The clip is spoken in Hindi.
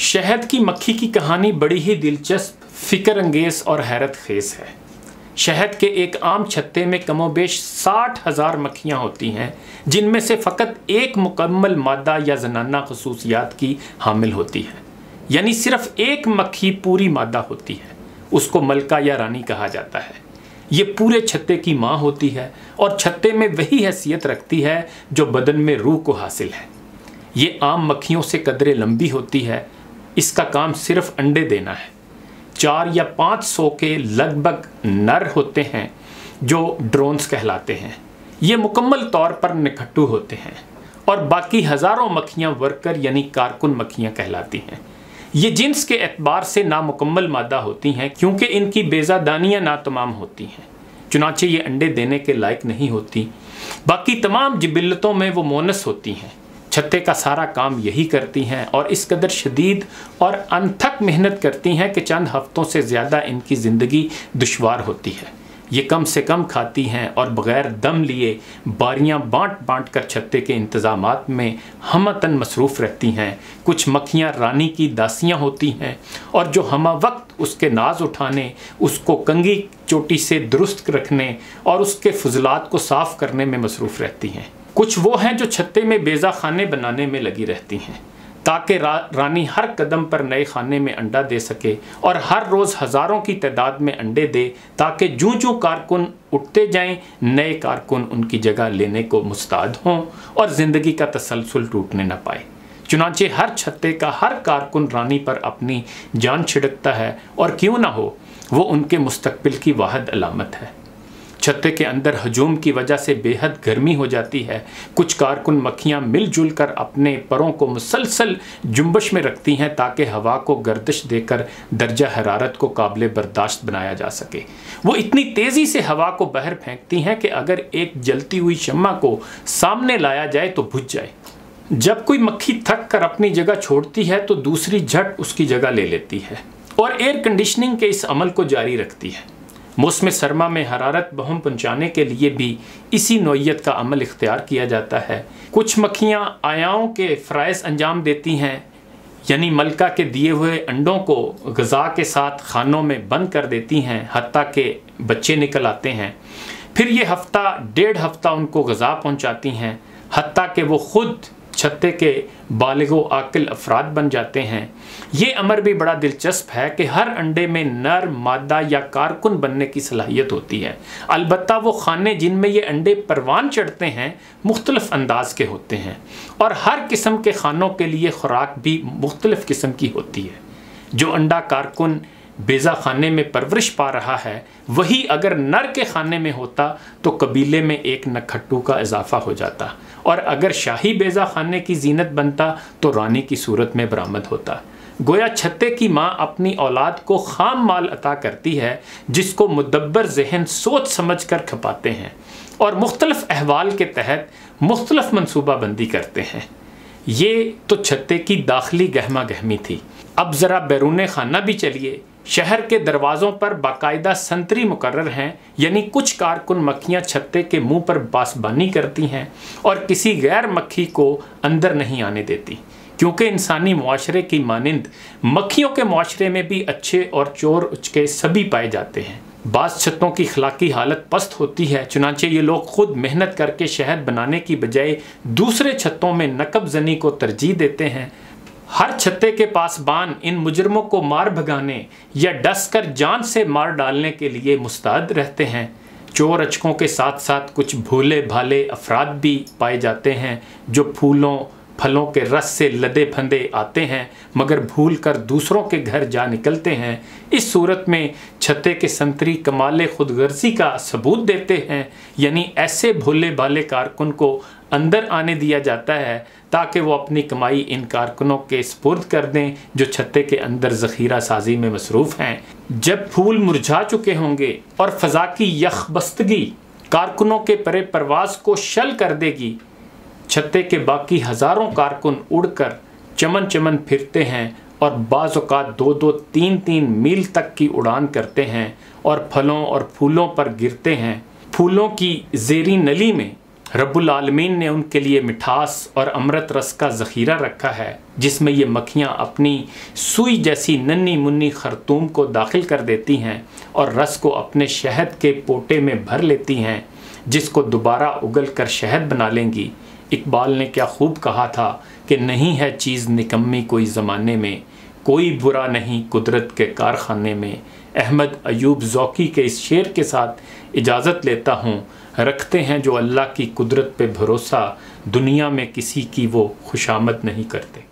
शहद की मक्खी की कहानी बड़ी ही दिलचस्प, फिक्र अंगेज और हैरत खेज है। शहद के एक आम छत्ते में कमोबेश 60,000 मक्खियाँ होती हैं, जिनमें से फ़कत एक मुकम्मल मादा या जनाना खसूसियात की हामिल होती है। यानी सिर्फ एक मक्खी पूरी मादा होती है, उसको मलका या रानी कहा जाता है। ये पूरे छत्ते की माँ होती है और छत्ते में वही हैसियत रखती है जो बदन में रूह को हासिल है। ये आम मक्खियों से कदरे लंबी होती है। इसका काम सिर्फ अंडे देना है। 4 या 500 के लगभग नर होते हैं जो ड्रोन्स कहलाते हैं। ये मुकम्मल तौर पर निकट्टू होते हैं और बाकी हज़ारों मक्खियाँ वर्कर यानी कारकुन मक्खियाँ कहलाती हैं। ये जिन्स के एतबार से नामुकम्मल मादा होती हैं क्योंकि इनकी बेज़ादानियाँ नातमाम होती हैं, चुनाचे ये अंडे देने के लायक नहीं होती। बाकी तमाम जिबिल्लतों में वो मोनस होती हैं। छत्ते का सारा काम यही करती हैं और इस कदर शदीद और अनथक मेहनत करती हैं कि चंद हफ्तों से ज़्यादा इनकी ज़िंदगी दुश्वार होती है। ये कम से कम खाती हैं और बग़ैर दम लिए बारियां बांट बांट कर छत्ते के इंतज़ामात में हमतन मसरूफ़ रहती हैं। कुछ मक्खियाँ रानी की दासियाँ होती हैं और जो हमा वक्त उसके नाज उठाने, उसको कंघी चोटी से दुरुस्त रखने और उसके फजलात को साफ़ करने में मसरूफ़ रहती हैं। कुछ वो हैं जो छत्ते में बेज़ा खाने बनाने में लगी रहती हैं ताकि रानी हर कदम पर नए खाने में अंडा दे सके और हर रोज़ हज़ारों की तादाद में अंडे दे, ताकि जूं जूं कारकुन उठते जाएं नए कारकुन उनकी जगह लेने को मुस्ताद हों और ज़िंदगी का तसलसल टूटने न पाए। चुनांचे हर छत्ते का हर कारकुन रानी पर अपनी जान छिड़कता है और क्यों ना हो, वो उनके मुस्तकबिल की वाहिद अलामत है। छत्ते के अंदर हजूम की वजह से बेहद गर्मी हो जाती है। कुछ कारकुन मक्खियाँ मिलजुल कर अपने परों को मुसलसल जुम्बश में रखती हैं ताकि हवा को गर्दिश देकर दर्जा हरारत को काबिल बर्दाश्त बनाया जा सके। वो इतनी तेज़ी से हवा को बाहर फेंकती हैं कि अगर एक जलती हुई शम्मा को सामने लाया जाए तो बुझ जाए। जब कोई मक्खी थक कर अपनी जगह छोड़ती है तो दूसरी झट उसकी जगह ले लेती है और एयर कंडीशनिंग के इस अमल को जारी रखती है। मौसम सरमा में हरारत बहम पहुँचाने के लिए भी इसी नौइयत का अमल इख्तियार किया जाता है। कुछ मक्खियाँ आयाओं के फ़राइज़ अंजाम देती हैं, यानी मलका के दिए हुए अंडों को ग़िज़ा के साथ खानों में बंद कर देती हैं हत्ता के बच्चे निकल आते हैं। फिर ये हफ्ता 1.5 हफ्ता उनको ग़िज़ा पहुँचाती हैं हत्ता कि वो ख़ुद छत्ते के बालिगो आकिल अफराद बन जाते हैं। ये अमर भी बड़ा दिलचस्प है कि हर अंडे में नर, मादा या कारकुन बनने की सलाहियत होती है। अलबत्ता वो खाने जिनमें ये अंडे परवान चढ़ते हैं मुख्तलिफ अंदाज के होते हैं और हर किस्म के खानों के लिए खुराक भी मुख्तलिफ किस्म की होती है। जो अंडा कारकुन बेज़ा खाने में परवरिश पा रहा है, वही अगर नर के खाने में होता तो कबीले में एक नखट्टू का इजाफा हो जाता और अगर शाही बेज़ा खाने की जीनत बनता तो रानी की सूरत में बरामद होता। गोया छत्ते की माँ अपनी औलाद को खाम माल अता करती है जिसको मुदब्बर जहन सोच समझ कर खपाते हैं और मुख्तलिफ अहवाल के तहत मुख्तलिफ मनसूबा बंदी करते हैं। ये तो छत्ते की दाखिली गहमा गहमी थी। अब ज़रा बैरून खाना भी चलिए। शहर के दरवाज़ों पर बाकायदा संतरी मुकर्रर हैं, यानी कुछ कारकुन मक्खियाँ छत्ते के मुंह पर बासबानी करती हैं और किसी गैर मक्खी को अंदर नहीं आने देती, क्योंकि इंसानी मुआशरे की मानिंद मक्खियों के मुआशरे में भी अच्छे और चोर उचके सभी पाए जाते हैं। बाज़ छत्तों की अखलाकी हालत पस्त होती है, चुनांचे ये लोग खुद मेहनत करके शहद बनाने की बजाय दूसरे छत्तों में नकब जनी को तरजीह देते हैं। हर छत्ते के पासबान इन मुजरमों को मार भगाने या डस कर जान से मार डालने के लिए मुस्तैद रहते हैं। चोर अचकों के साथ साथ कुछ भोले भाले अफराद भी पाए जाते हैं जो फूलों फलों के रस से लदे फंदे आते हैं मगर भूल कर दूसरों के घर जा निकलते हैं। इस सूरत में छत्ते के संतरी कमाले खुदगर्जी का सबूत देते हैं, यानी ऐसे भोले भाले कारकुन को अंदर आने दिया जाता है ताकि वो अपनी कमाई इन कारकुनों के स्पुर्द कर दें जो छत्ते के अंदर ज़ख़ीरा साजी में मसरूफ़ हैं। जब फूल मुरझा चुके होंगे और फ़ज़ा की यखबस्तगी कारकुनों के परे परवाज़ को शल कर देगी, छत्ते के बाकी हज़ारों कारकुन उड़कर चमन चमन फिरते हैं और बाज़ औक़ात 2-2, 3-3 मील तक की उड़ान करते हैं और फलों और फूलों पर गिरते हैं। फूलों की ज़ेरी नली में रब्बुल आलमीन ने उनके लिए मिठास और अमृत रस का ज़ख़ीरा रखा है, जिसमें ये मक्खियाँ अपनी सुई जैसी नन्ही मुन्नी खरतूम को दाखिल कर देती हैं और रस को अपने शहद के पोटे में भर लेती हैं, जिसको दोबारा उगल कर शहद बना लेंगी। इकबाल ने क्या खूब कहा था कि नहीं है चीज़ निकम्मी कोई ज़माने में, कोई बुरा नहीं कुदरत के कारखाने में। अहमद अयूब ज़ौकी के इस शेर के साथ इजाज़त लेता हूँ। रखते हैं जो अल्लाह की कुदरत पे भरोसा, दुनिया में किसी की वो खुशामद नहीं करते।